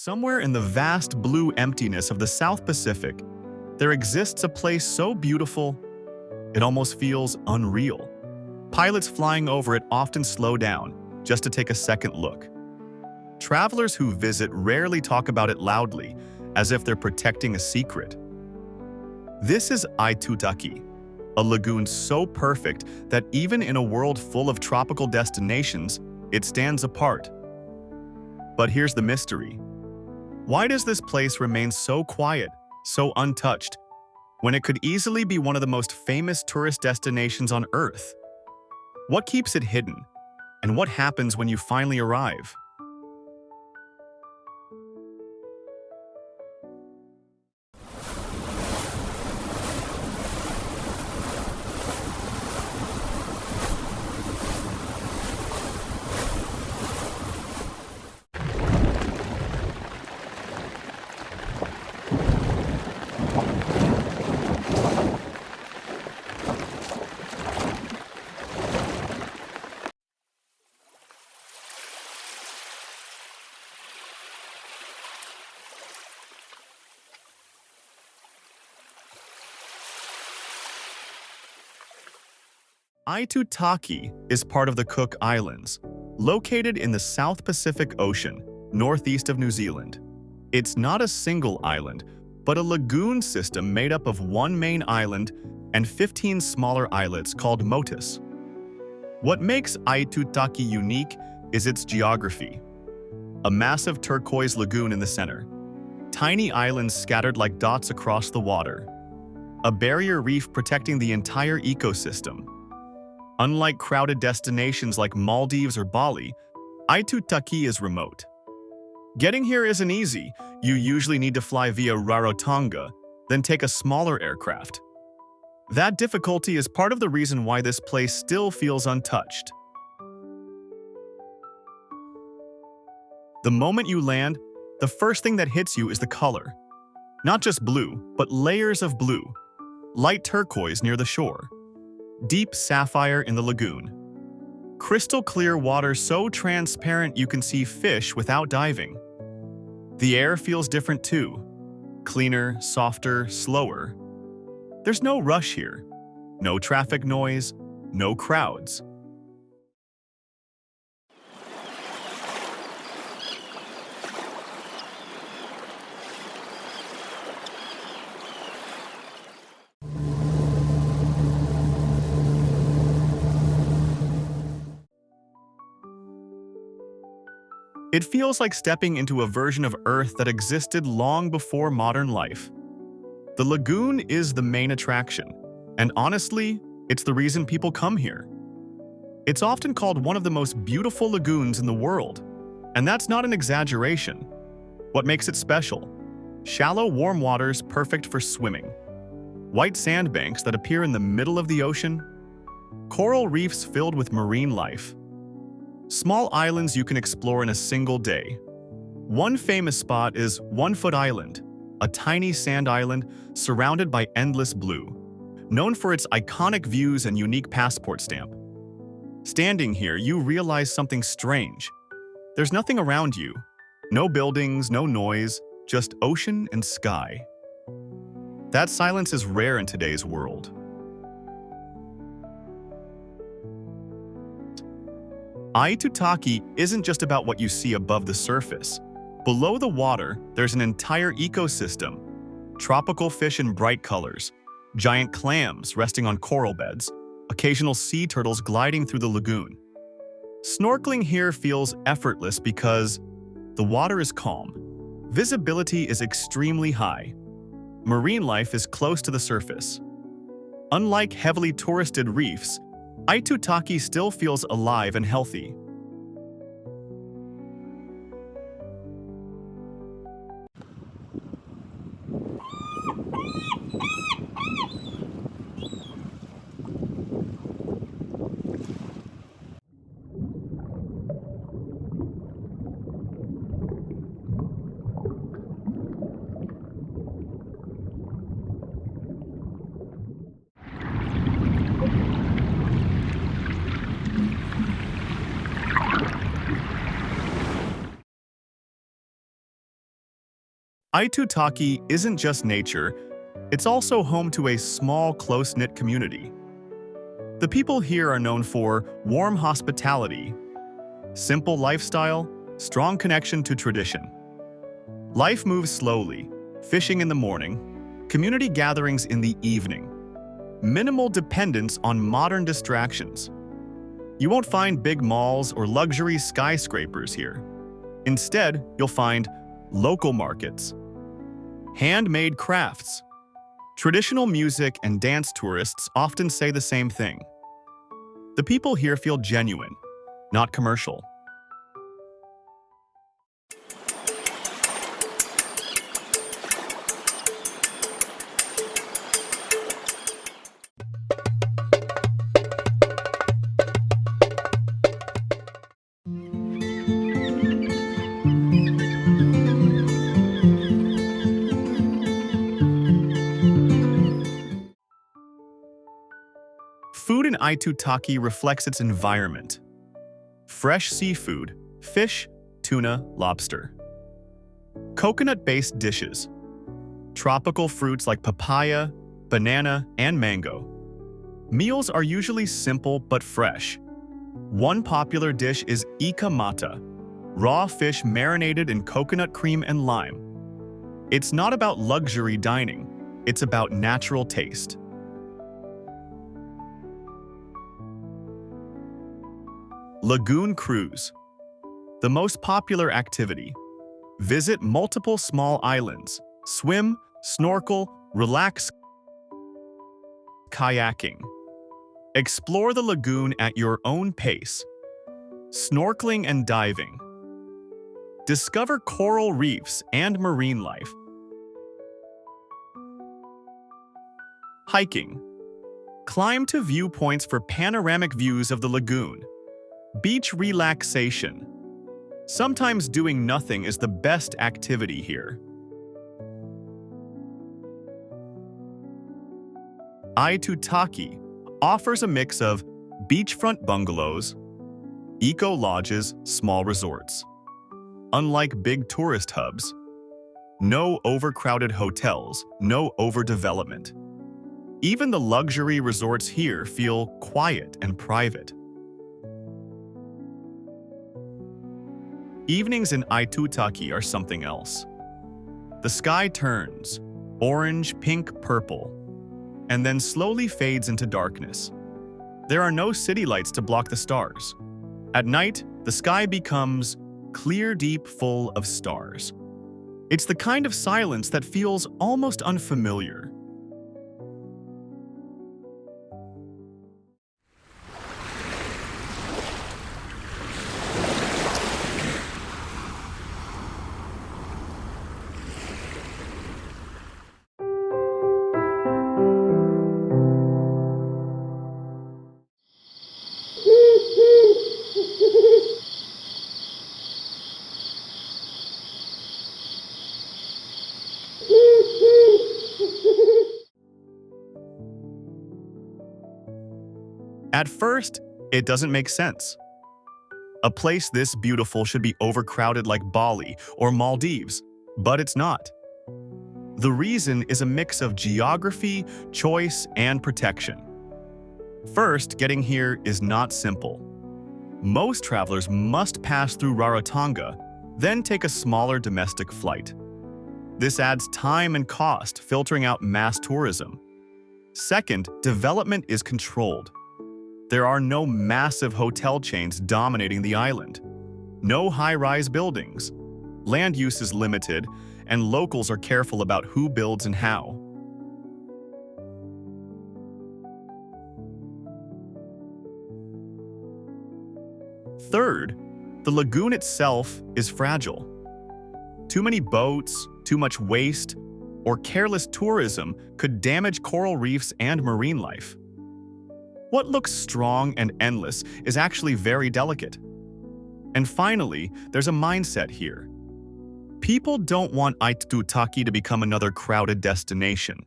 Somewhere in the vast blue emptiness of the South Pacific, there exists a place so beautiful, it almost feels unreal. Pilots flying over it often slow down just to take a second look. Travelers who visit rarely talk about it loudly, as if they're protecting a secret. This is Aitutaki, a lagoon so perfect that even in a world full of tropical destinations, it stands apart. But here's the mystery. Why does this place remain so quiet, so untouched, when it could easily be one of the most famous tourist destinations on Earth? What keeps it hidden, and what happens when you finally arrive? Aitutaki is part of the Cook Islands, located in the South Pacific Ocean, northeast of New Zealand. It's not a single island, but a lagoon system made up of one main island and 15 smaller islets called motus. What makes Aitutaki unique is its geography. A massive turquoise lagoon in the center, tiny islands scattered like dots across the water, a barrier reef protecting the entire ecosystem. Unlike crowded destinations like Maldives or Bali, Aitutaki is remote. Getting here isn't easy. You usually need to fly via Rarotonga, then take a smaller aircraft. That difficulty is part of the reason why this place still feels untouched. The moment you land, the first thing that hits you is the color. Not just blue, but layers of blue. Light turquoise near the shore. Deep sapphire in the lagoon. Crystal clear water so transparent you can see fish without diving. The air feels different too. Cleaner, softer, slower. There's no rush here. No traffic noise, no crowds. It feels like stepping into a version of Earth that existed long before modern life. The lagoon is the main attraction, and honestly, it's the reason people come here. It's often called one of the most beautiful lagoons in the world, and that's not an exaggeration. What makes it special? Shallow, warm waters perfect for swimming. White sandbanks that appear in the middle of the ocean. Coral reefs filled with marine life. Small islands you can explore in a single day. One famous spot is One Foot Island, a tiny sand island surrounded by endless blue, known for its iconic views and unique passport stamp. Standing here, you realize something strange. There's nothing around you. No buildings, no noise, just ocean and sky. That silence is rare in today's world. Aitutaki isn't just about what you see above the surface. Below the water, there's an entire ecosystem. Tropical fish in bright colors, giant clams resting on coral beds, occasional sea turtles gliding through the lagoon. Snorkeling here feels effortless because the water is calm. Visibility is extremely high. Marine life is close to the surface. Unlike heavily touristed reefs, Aitutaki still feels alive and healthy. Aitutaki isn't just nature, it's also home to a small, close-knit community. The people here are known for warm hospitality, simple lifestyle, strong connection to tradition. Life moves slowly, fishing in the morning, community gatherings in the evening, minimal dependence on modern distractions. You won't find big malls or luxury skyscrapers here. Instead, you'll find local markets, handmade crafts. Traditional music and dance tourists often say the same thing. The people here feel genuine, not commercial. Food in Aitutaki reflects its environment. Fresh seafood, fish, tuna, lobster. Coconut-based dishes. Tropical fruits like papaya, banana, and mango. Meals are usually simple but fresh. One popular dish is ikamata, raw fish marinated in coconut cream and lime. It's not about luxury dining, it's about natural taste. Lagoon cruise. The most popular activity. Visit multiple small islands. Swim, snorkel, relax, kayaking. Explore the lagoon at your own pace. Snorkeling and diving. Discover coral reefs and marine life. Hiking. Climb to viewpoints for panoramic views of the lagoon. Beach relaxation. Sometimes doing nothing is the best activity here. Aitutaki offers a mix of beachfront bungalows, eco-lodges, small resorts. Unlike big tourist hubs, no overcrowded hotels, no overdevelopment. Even the luxury resorts here feel quiet and private. Evenings in Aitutaki are something else. The sky turns orange, pink, purple, and then slowly fades into darkness. There are no city lights to block the stars. At night, the sky becomes clear, deep, full of stars. It's the kind of silence that feels almost unfamiliar. At first, it doesn't make sense. A place this beautiful should be overcrowded like Bali or Maldives, but it's not. The reason is a mix of geography, choice, and protection. First, getting here is not simple. Most travelers must pass through Rarotonga, then take a smaller domestic flight. This adds time and cost, filtering out mass tourism. Second, development is controlled. There are no massive hotel chains dominating the island. No high-rise buildings. Land use is limited, and locals are careful about who builds and how. Third, the lagoon itself is fragile. Too many boats, too much waste, or careless tourism could damage coral reefs and marine life. What looks strong and endless is actually very delicate. And finally, there's a mindset here. People don't want Aitutaki to become another crowded destination.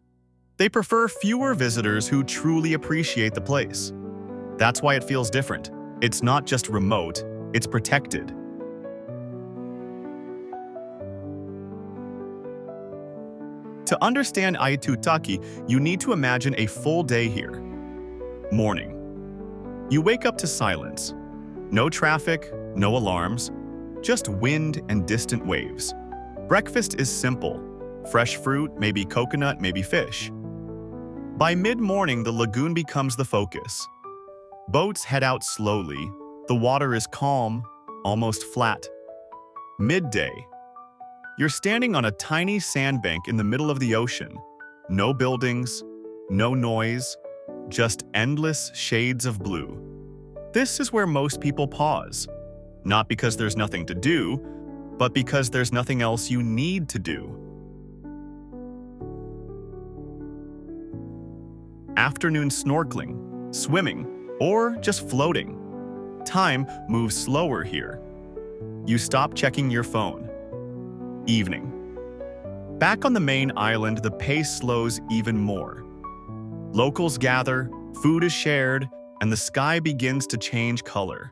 They prefer fewer visitors who truly appreciate the place. That's why it feels different. It's not just remote, it's protected. To understand Aitutaki, you need to imagine a full day here. Morning. You wake up to silence. No traffic, no alarms, just wind and distant waves. Breakfast is simple. Fresh fruit, maybe coconut, maybe fish. By mid-morning, the lagoon becomes the focus. Boats head out slowly. The water is calm, almost flat. Midday. You're standing on a tiny sandbank in the middle of the ocean. No buildings, no noise, just endless shades of blue. This is where most people pause. Not because there's nothing to do, but because there's nothing else you need to do. Afternoon snorkeling, swimming, or just floating. Time moves slower here. You stop checking your phone. Evening. Back on the main island, the pace slows even more. Locals gather, food is shared, and the sky begins to change color.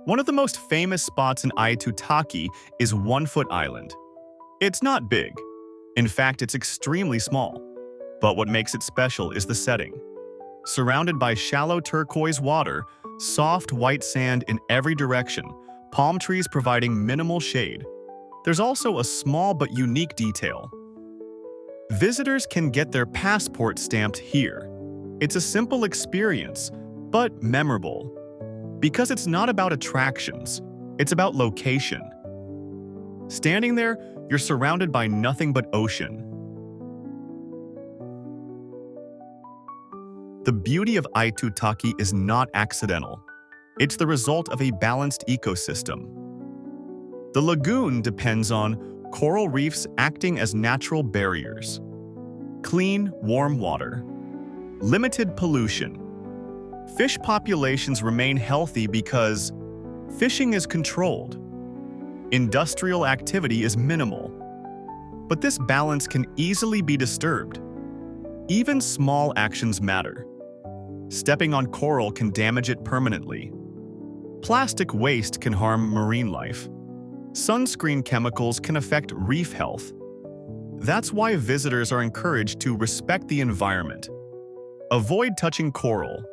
One of the most famous spots in Aitutaki is One Foot Island. It's not big. In fact, it's extremely small. But what makes it special is the setting. Surrounded by shallow turquoise water, soft white sand in every direction, palm trees providing minimal shade. There's also a small but unique detail. Visitors can get their passport stamped here. It's a simple experience, but memorable. Because it's not about attractions, it's about location. Standing there, you're surrounded by nothing but ocean. The beauty of Aitutaki is not accidental. It's the result of a balanced ecosystem. The lagoon depends on coral reefs acting as natural barriers. Clean, warm water. Limited pollution. Fish populations remain healthy because fishing is controlled. Industrial activity is minimal. But this balance can easily be disturbed. Even small actions matter. Stepping on coral can damage it permanently. Plastic waste can harm marine life. Sunscreen chemicals can affect reef health. That's why visitors are encouraged to respect the environment. Avoid touching coral.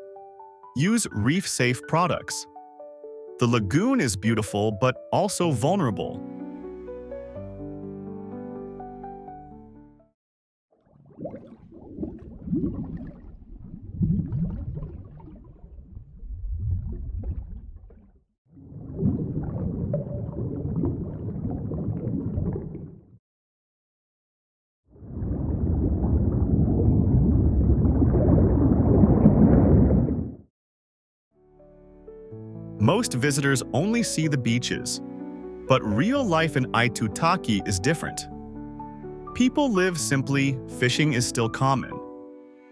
Use reef-safe products. The lagoon is beautiful but also vulnerable. Most visitors only see the beaches, but real life in Aitutaki is different. People live simply, fishing is still common.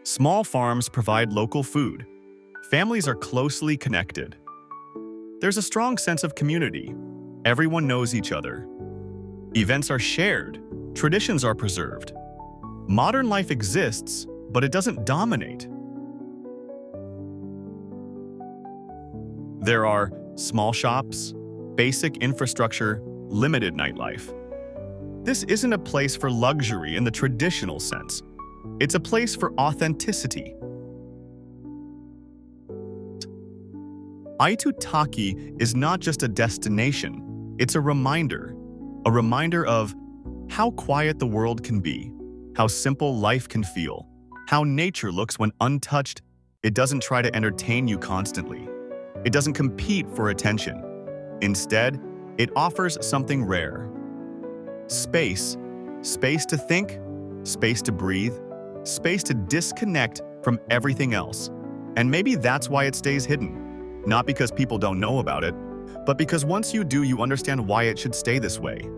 Small farms provide local food. Families are closely connected. There's a strong sense of community. Everyone knows each other. Events are shared. Traditions are preserved. Modern life exists, but it doesn't dominate. There are small shops, basic infrastructure, limited nightlife. This isn't a place for luxury in the traditional sense. It's a place for authenticity. Aitutaki is not just a destination, it's a reminder of how quiet the world can be, how simple life can feel, how nature looks when untouched. It doesn't try to entertain you constantly. It doesn't compete for attention. Instead, it offers something rare. Space. Space to think, space to breathe, space to disconnect from everything else. And maybe that's why it stays hidden. Not because people don't know about it, but because once you do, you understand why it should stay this way.